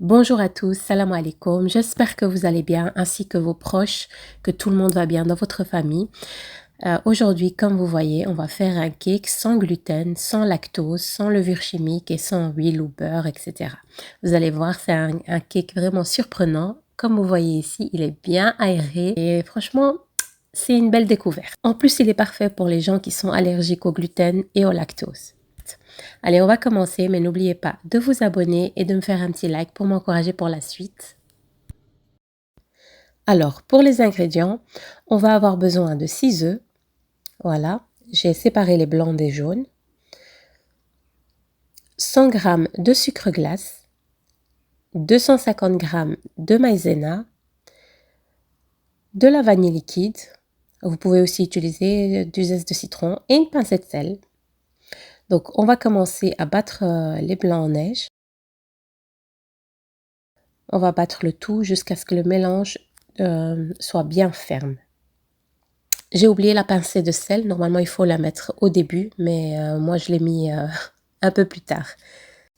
Bonjour à tous, salam alaikum. J'espère que vous allez bien, ainsi que vos proches, que tout le monde va bien dans votre famille. Aujourd'hui, comme vous voyez, on va faire un cake sans gluten, sans lactose, sans levure chimique et sans huile ou beurre, etc. Vous allez voir, c'est un cake vraiment surprenant. Comme vous voyez ici, il est bien aéré et franchement, c'est une belle découverte. En plus, il est parfait pour les gens qui sont allergiques au gluten et au lactose. Allez, on va commencer, mais n'oubliez pas de vous abonner et de me faire un petit like pour m'encourager pour la suite. Alors, pour les ingrédients, on va avoir besoin de 6 œufs. Voilà, j'ai séparé les blancs des jaunes. 100 g de sucre glace. 250 g de maïzena. De la vanille liquide. Vous pouvez aussi utiliser du zeste de citron et une pincée de sel. Donc, on va commencer à battre les blancs en neige. On va battre le tout jusqu'à ce que le mélange soit bien ferme. J'ai oublié la pincée de sel. Normalement, il faut la mettre au début, mais moi, je l'ai mis un peu plus tard.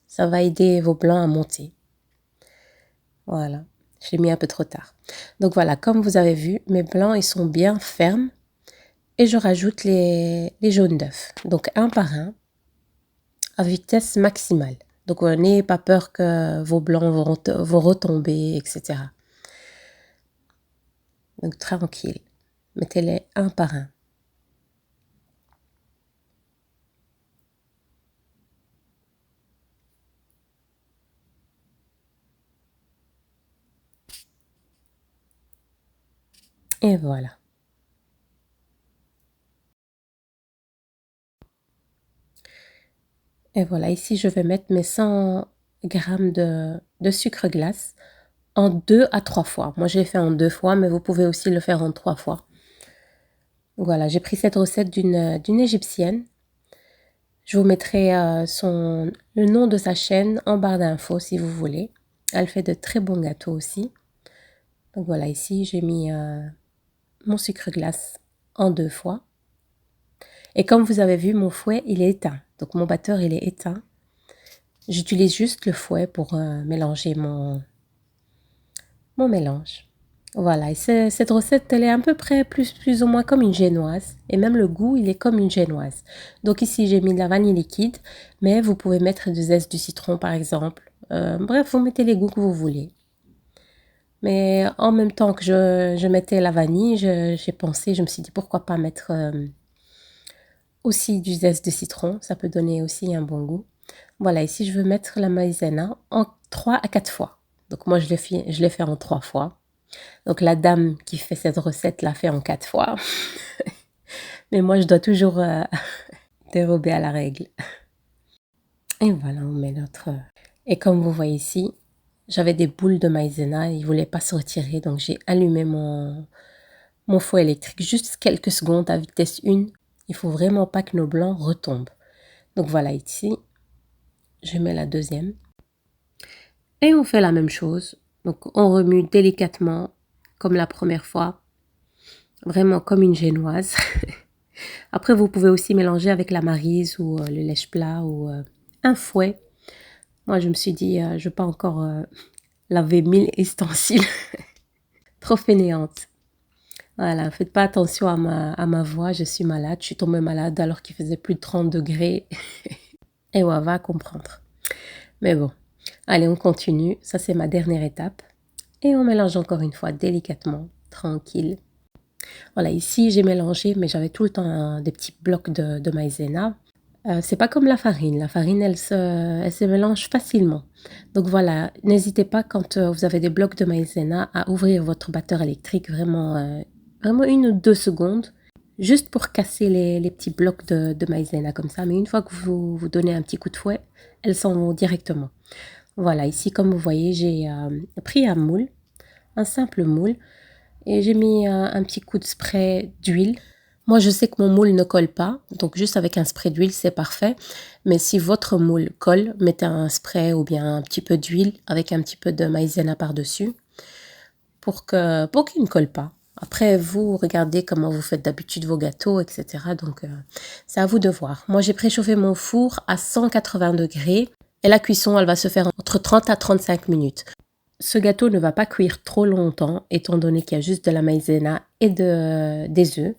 Ça va aider vos blancs à monter. Voilà, je l'ai mis un peu trop tard. Donc voilà, comme vous avez vu, mes blancs, ils sont bien fermes. Et je rajoute les jaunes d'œufs. Donc un par un, à vitesse maximale. Donc n'ayez pas peur que vos blancs vont retomber, etc. Donc tranquille. Mettez-les un par un. Et voilà. Et voilà, ici je vais mettre mes 100 g de sucre glace en 2 à 3 fois. Moi je l'ai fait en 2 fois, mais vous pouvez aussi le faire en 3 fois. Voilà, j'ai pris cette recette d'une égyptienne. Je vous mettrai le nom de sa chaîne en barre d'infos si vous voulez. Elle fait de très bons gâteaux aussi. Donc voilà, ici j'ai mis mon sucre glace en 2 fois. Et comme vous avez vu, mon fouet il est éteint. Donc mon batteur il est éteint. J'utilise juste le fouet pour mélanger mon mélange. Voilà, et cette recette, elle est à peu près plus ou moins comme une génoise. Et même le goût, il est comme une génoise. Donc ici, j'ai mis de la vanille liquide, mais vous pouvez mettre du zeste du citron, par exemple. Bref, vous mettez les goûts que vous voulez. Mais en même temps que je mettais la vanille, j'ai pensé, je me suis dit, pourquoi pas mettre aussi du zeste de citron. Ça peut donner aussi un bon goût. Voilà, ici, je veux mettre la maïzena en 3 à 4 fois. Donc moi, je l'ai fait en 3 fois. Donc la dame qui fait cette recette l'a fait en 4 fois. Mais moi, je dois toujours dérober à la règle. Et voilà, on met notre... Et comme vous voyez ici, j'avais des boules de maïzena. Ils ne voulaient pas se retirer. Donc j'ai allumé mon fouet électrique juste quelques secondes à vitesse 1. Il ne faut vraiment pas que nos blancs retombent. Donc voilà, ici, je mets la deuxième. Et on fait la même chose. Donc on remue délicatement comme la première fois. Vraiment comme une génoise. Après, vous pouvez aussi mélanger avec la maryse ou le lèche-plat ou un fouet. Moi, je me suis dit, je ne vais pas encore laver 1000 ustensiles. Trop fainéante. Voilà, faites pas attention à ma voix, je suis malade. Je suis tombée malade alors qu'il faisait plus de 30 degrés. Et ouais, va comprendre. Mais bon, allez, on continue. Ça, c'est ma dernière étape. Et on mélange encore une fois délicatement, tranquille. Voilà, ici, j'ai mélangé, mais j'avais tout le temps des petits blocs de maïzena. C'est pas comme la farine. La farine, elle se mélange facilement. Donc voilà, n'hésitez pas quand vous avez des blocs de maïzena à ouvrir votre batteur électrique vraiment 1 ou 2 secondes, juste pour casser les petits blocs de maïzena comme ça. Mais une fois que vous donnez un petit coup de fouet, elles s'en vont directement. Voilà, ici, comme vous voyez, j'ai pris un moule, un simple moule, et j'ai mis un petit coup de spray d'huile. Moi, je sais que mon moule ne colle pas, donc juste avec un spray d'huile, c'est parfait. Mais si votre moule colle, mettez un spray ou bien un petit peu d'huile avec un petit peu de maïzena par-dessus pour qu'il ne colle pas. Après, vous regardez comment vous faites d'habitude vos gâteaux, etc. Donc, c'est à vous de voir. Moi, j'ai préchauffé mon four à 180 degrés. Et la cuisson, elle va se faire entre 30 à 35 minutes. Ce gâteau ne va pas cuire trop longtemps, étant donné qu'il y a juste de la maïzena et des œufs.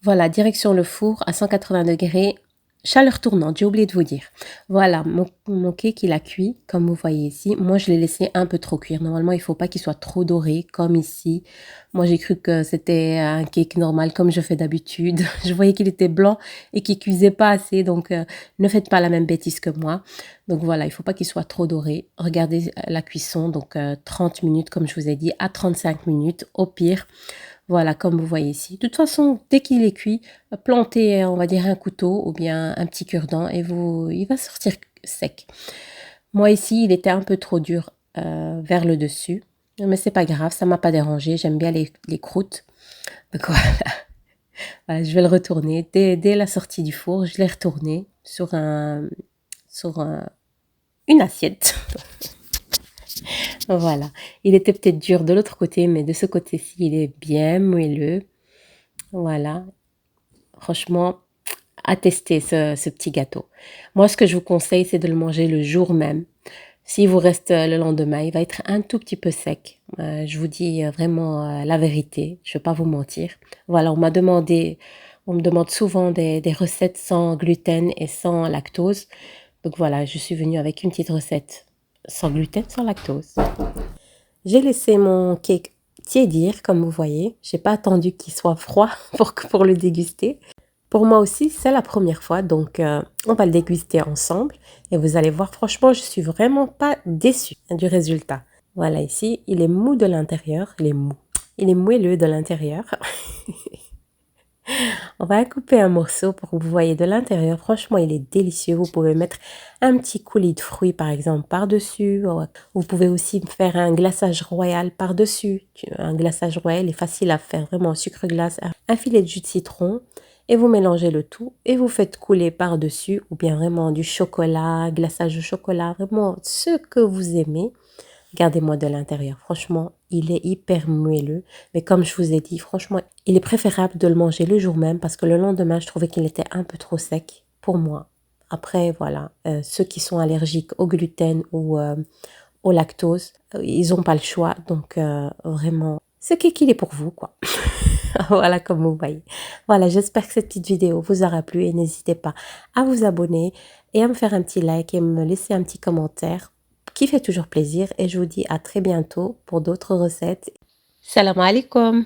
Voilà, direction le four à 180 degrés, chaleur tournante, j'ai oublié de vous dire. Voilà, mon cake, il a cuit, comme vous voyez ici. Moi, je l'ai laissé un peu trop cuire. Normalement, il ne faut pas qu'il soit trop doré, comme ici. Moi, j'ai cru que c'était un cake normal, comme je fais d'habitude. Je voyais qu'il était blanc et qu'il cuisait pas assez, donc ne faites pas la même bêtise que moi. Donc voilà, il ne faut pas qu'il soit trop doré. Regardez la cuisson, donc 30 minutes, comme je vous ai dit, à 35 minutes, au pire. Voilà, comme vous voyez ici. De toute façon, dès qu'il est cuit, plantez, on va dire, un couteau ou bien un petit cure-dent et il va sortir sec. Moi ici, il était un peu trop dur vers le dessus, mais c'est pas grave, ça m'a pas dérangé. J'aime bien les croûtes. Donc voilà. Voilà, je vais le retourner. Dès la sortie du four, je l'ai retourné sur une assiette. Voilà. Il était peut-être dur de l'autre côté, mais de ce côté-ci, il est bien moelleux. Voilà. Franchement, à tester ce petit gâteau. Moi, ce que je vous conseille, c'est de le manger le jour même. S'il vous reste le lendemain, il va être un tout petit peu sec. Je vous dis vraiment la vérité, je ne vais pas vous mentir. Voilà, on me demande souvent des recettes sans gluten et sans lactose. Donc voilà, je suis venue avec une petite recette sans gluten, sans lactose. J'ai laissé mon cake tiédir, comme vous voyez. J'ai pas attendu qu'il soit froid pour le déguster. Pour moi aussi, c'est la première fois, donc on va le déguster ensemble. Et vous allez voir, franchement, je suis vraiment pas déçue du résultat. Voilà, ici, il est mou de l'intérieur. Il est mou. Il est moelleux de l'intérieur. On va couper un morceau pour que vous voyez de l'intérieur. Franchement, il est délicieux. Vous pouvez mettre un petit coulis de fruits, par exemple, par-dessus. Vous pouvez aussi faire un glaçage royal par-dessus. Un glaçage royal est facile à faire, vraiment au sucre glace. Un filet de jus de citron. Et vous mélangez le tout et vous faites couler par-dessus ou bien vraiment du chocolat, glaçage de chocolat, vraiment ce que vous aimez. Regardez-moi de l'intérieur. Franchement, il est hyper moelleux. Mais comme je vous ai dit, franchement, il est préférable de le manger le jour même parce que le lendemain, je trouvais qu'il était un peu trop sec pour moi. Après, voilà, ceux qui sont allergiques au gluten ou au lactose, ils n'ont pas le choix. Donc, vraiment, ce cake, il est pour vous, quoi. Voilà, comme vous voyez. Voilà, j'espère que cette petite vidéo vous aura plu et n'hésitez pas à vous abonner et à me faire un petit like et me laisser un petit commentaire qui fait toujours plaisir. Et je vous dis à très bientôt pour d'autres recettes. Salam alaikum.